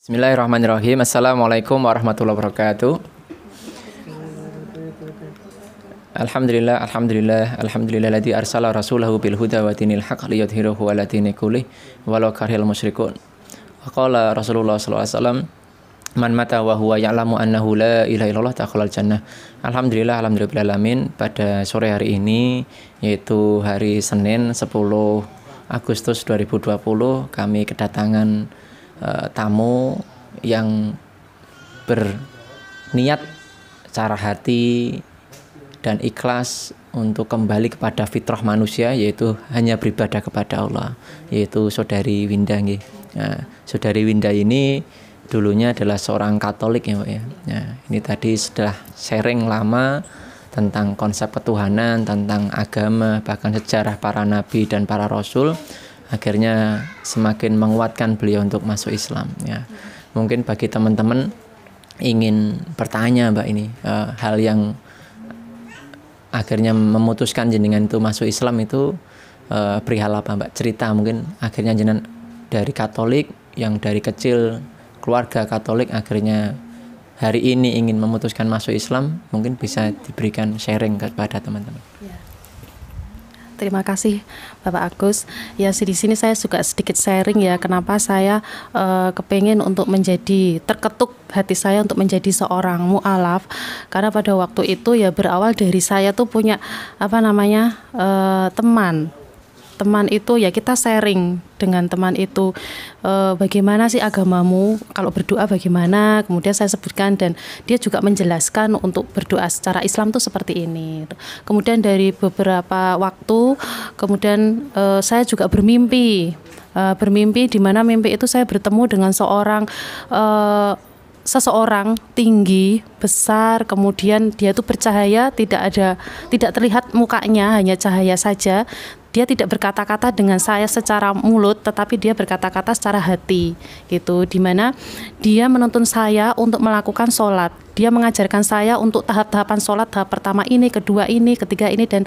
Bismillahirrahmanirrahim. Assalamualaikum warahmatullahi wabarakatuh. Alhamdulillah alladzi arsala rasulahu bil huda wa dinil haqq liyudhhirahu 'ala dini kullih walau karihal musyrikun. Wa qala Rasulullah sallallahu alaihi wasallam, man mata wa huwa ya'lamu annahu la ilaha illallah dakhalal jannah. Alhamdulillah alamin. Pada sore hari ini, yaitu hari Senin 10 Agustus 2020, kami kedatangan tamu yang berniat secara hati dan ikhlas untuk kembali kepada fitrah manusia, yaitu hanya beribadah kepada Allah, yaitu Saudari Winda. Nah, Saudari Winda ini dulunya adalah seorang Katolik ya Pak ya. Nah, ini tadi sudah sharing lama tentang konsep ketuhanan, tentang agama, bahkan sejarah para nabi dan para rasul. Akhirnya semakin menguatkan beliau untuk masuk Islam ya. Mungkin bagi teman-teman ingin bertanya Mbak ini hal yang akhirnya memutuskan jenengan itu masuk Islam itu perihal apa Mbak? Cerita mungkin akhirnya jenengan dari Katolik yang dari kecil keluarga Katolik akhirnya hari ini ingin memutuskan masuk Islam, mungkin bisa diberikan sharing kepada teman-teman. Ya. Terima kasih Bapak Agus. Ya, di sini saya juga sedikit sharing ya, kenapa saya kepengen untuk menjadi, terketuk hati saya untuk menjadi seorang mu'alaf. Karena pada waktu itu ya berawal dari saya tuh punya teman itu ya, kita sharing dengan teman itu bagaimana sih agamamu, kalau berdoa bagaimana, kemudian saya sebutkan dan dia juga menjelaskan untuk berdoa secara Islam tuh seperti ini. Kemudian dari beberapa waktu kemudian saya juga bermimpi di mana mimpi itu saya bertemu dengan seseorang tinggi, besar, kemudian dia tuh bercahaya, tidak terlihat mukanya, hanya cahaya saja. Dia tidak berkata-kata dengan saya secara mulut, tetapi dia berkata-kata secara hati gitu, dimana dia menuntun saya untuk melakukan sholat. Dia mengajarkan saya untuk tahap-tahapan sholat, tahap pertama ini, kedua ini, ketiga ini, dan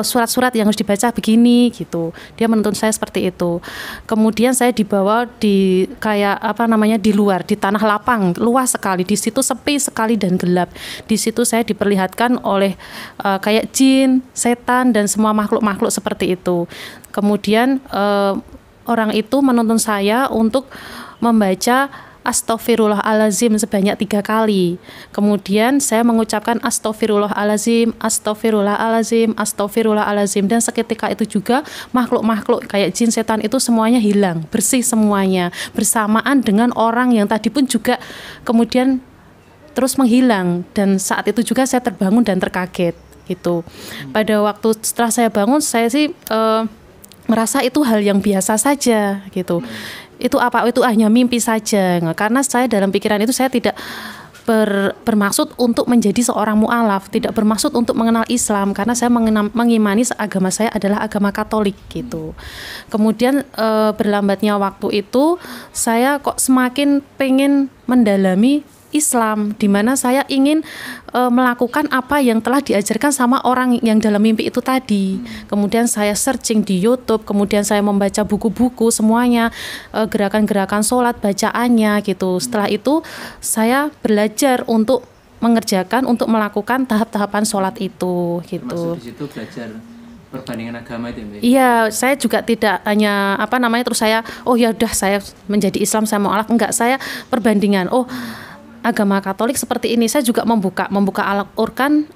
surat-surat yang harus dibaca begini gitu. Dia menuntun saya seperti itu. Kemudian saya dibawa di di luar, di tanah lapang luas sekali. Di situ sepi sekali dan gelap. Di situ saya diperlihatkan oleh kayak jin, setan dan semua makhluk-makhluk seperti itu. Kemudian orang itu menuntun saya untuk membaca Astaghfirullahalazim sebanyak 3 kali. Kemudian saya mengucapkan Astaghfirullahalazim, Astaghfirullahalazim, Astaghfirullahalazim, dan seketika itu juga makhluk-makhluk kayak jin, setan itu semuanya hilang, bersih semuanya, bersamaan dengan orang yang tadi pun juga kemudian terus menghilang. Dan saat itu juga saya terbangun dan terkaget gitu. Pada waktu setelah saya bangun, saya sih merasa itu hal yang biasa saja gitu. Itu hanya mimpi saja, karena saya dalam pikiran itu saya tidak bermaksud untuk menjadi seorang mu'alaf, tidak bermaksud untuk mengenal Islam, karena saya mengimani agama saya adalah agama Katolik gitu. Kemudian berlambatnya waktu itu saya kok semakin pengen mendalami Islam, di mana saya ingin melakukan apa yang telah diajarkan sama orang yang dalam mimpi itu tadi. Kemudian saya searching di YouTube, kemudian saya membaca buku-buku semuanya, gerakan-gerakan sholat, bacaannya gitu. Setelah itu saya belajar untuk melakukan tahap-tahapan sholat itu gitu. Maksud di situ belajar perbandingan agama itu ya? Iya, saya juga tidak hanya terus saya ya udah saya menjadi Islam, saya mu'alaf, enggak, saya perbandingan. Agama Katolik seperti ini. Saya juga membuka Al-Quran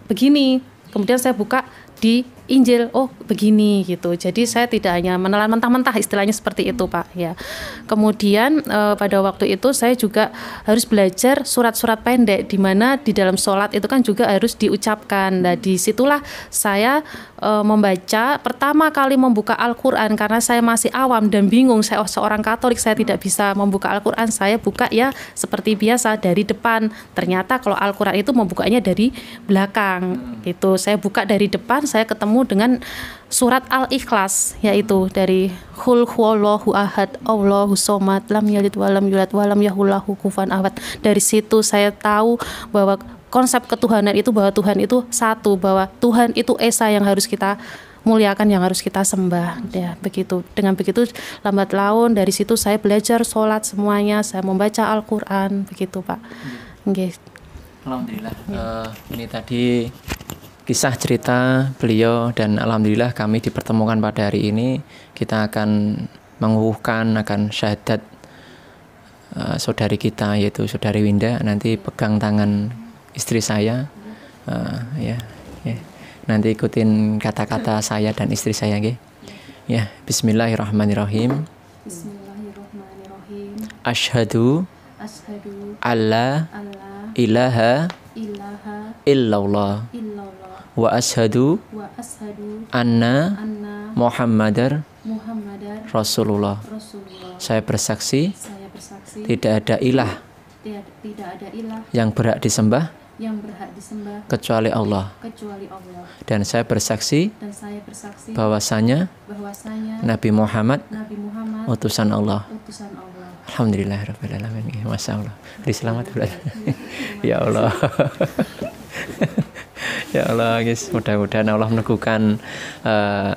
begini. Kemudian saya buka di Injil, begini gitu. Jadi saya tidak hanya menelan mentah-mentah, istilahnya seperti itu Pak ya. Kemudian pada waktu itu saya juga harus belajar surat-surat pendek, di mana di dalam sholat itu kan juga harus diucapkan. Nah disitulah saya membaca, pertama kali membuka Al-Quran, karena saya masih awam dan bingung, saya seorang Katolik, saya tidak bisa membuka Al-Quran. Saya buka ya seperti biasa dari depan. Ternyata kalau Al-Quran itu membukanya dari belakang gitu. Saya buka dari depan, saya ketemu dengan surat Al-Ikhlas, yaitu dari Qul huwallahu ahad, Allahu somad, lam yalid walam yulad walam yakul lahu kufuwan ahad. Dari situ saya tahu bahwa konsep ketuhanan itu, bahwa Tuhan itu satu, bahwa Tuhan itu Esa yang harus kita muliakan, yang harus kita sembah. Ya, begitu. Dengan begitu lambat laun dari situ saya belajar sholat semuanya, saya membaca Al-Qur'an, begitu Pak. Nggih. Alhamdulillah. Ini tadi kisah cerita beliau, dan alhamdulillah kami dipertemukan pada hari ini. Kita akan mengukuhkan akan syahadat saudari kita, yaitu saudari Winda. Nanti pegang tangan istri saya, ya. Nanti ikutin kata-kata saya dan istri saya, nggih. Ya, bismillahirrahmanirrahim. Bismillahirrahmanirrahim. Asyhadu alla ilaha illallah wa asyhadu anna Muhammadar Rasulullah. Saya bersaksi tidak ada ilah yang berhak disembah kecuali Allah. Dan saya bersaksi bahwasanya Nabi Muhammad utusan Allah. Alhamdulillah rabbil alamin. Masya Allah. Selamat ya Allah. Ya Allah, guys, mudah-mudahan Allah meneguhkan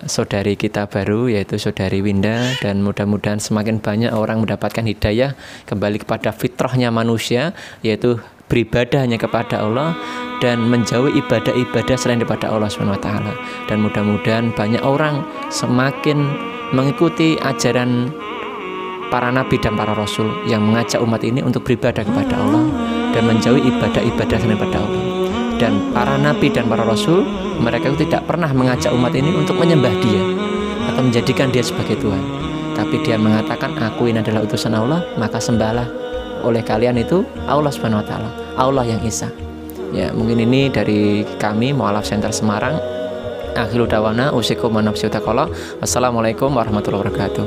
saudari kita baru, yaitu saudari Winda, dan mudah-mudahan semakin banyak orang mendapatkan hidayah kembali kepada fitrahnya manusia, yaitu beribadah hanya kepada Allah dan menjauhi ibadah-ibadah selain daripada Allah SWT. Dan mudah-mudahan banyak orang semakin mengikuti ajaran para nabi dan para rasul yang mengajak umat ini untuk beribadah kepada Allah dan menjauhi ibadah-ibadah selain daripada Allah. Dan para nabi dan para rasul, mereka itu tidak pernah mengajak umat ini untuk menyembah dia atau menjadikan dia sebagai Tuhan, tapi dia mengatakan, aku ini adalah utusan Allah, maka sembahlah oleh kalian itu Allah Subhanahu wa taala, Allah yang Esa. Ya, mungkin ini dari kami Mu'alaf Center Semarang. Akhiru dawana usikum wa nafsi taqalla. Wassalamualaikum warahmatullahi wabarakatuh.